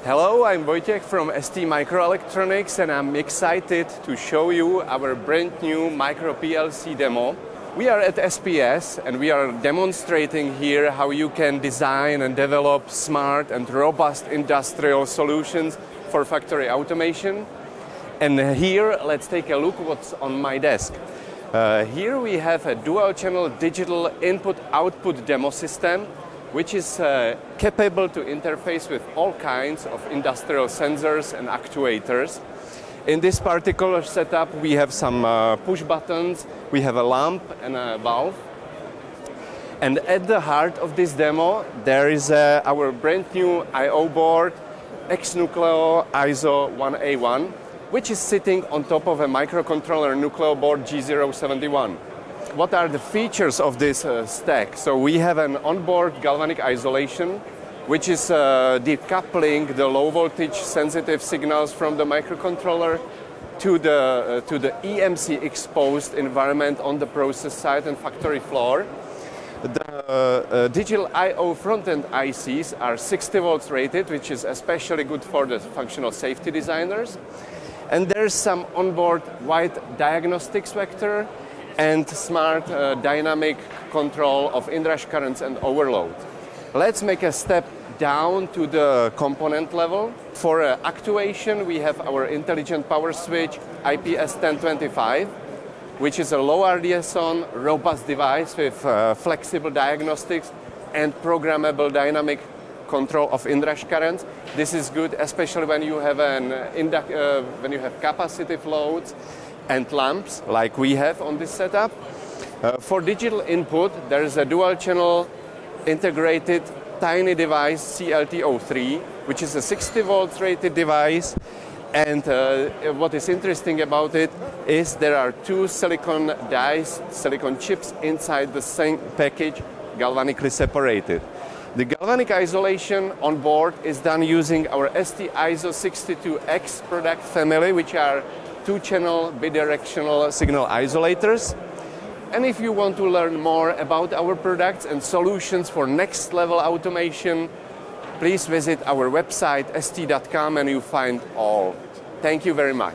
Hello, I'm Wojciech from STMicroelectronics and I'm excited to show you our brand new Micro-PLC demo. We are at SPS and we are demonstrating here how you can design and develop smart and robust industrial solutions for factory automation. And here, let's take a look what's on my desk. Here we have a dual-channel digital input-output demo system which is capable to interface with all kinds of industrial sensors and actuators. In this particular setup, we have some push buttons, we have a lamp and a valve. And at the heart of this demo, there is our brand new I/O board, X NUCLEO ISO1A1, which is sitting on top of a microcontroller NUCLEO board G071. What are the features of this stack? So we have an onboard galvanic isolation, which is decoupling the low voltage sensitive signals from the microcontroller to the EMC exposed environment on the process side and factory floor. The digital I/O front-end ICs are 60 volts rated, which is especially good for the functional safety designers. And there's some onboard wide diagnostics vector and smart dynamic control of inrush currents and overload. Let's make a step down to the component level. For actuation, we have our intelligent power switch IPS1025, which is a low RDS-on, robust device with flexible diagnostics and programmable dynamic control of inrush currents. This is good, especially when you have capacitive loads and lamps like we have on this setup. For digital input, there is a dual-channel integrated tiny device CLT03, which is a 60 volts rated device. And what is interesting about it is there are two silicon dies, silicon chips inside the same package, galvanically separated. The galvanic isolation on board is done using our ST ISO62X product family, which are two-channel bidirectional signal isolators. And if you want to learn more about our products and solutions for next-level automation, please visit our website st.com and you find all. Thank you very much.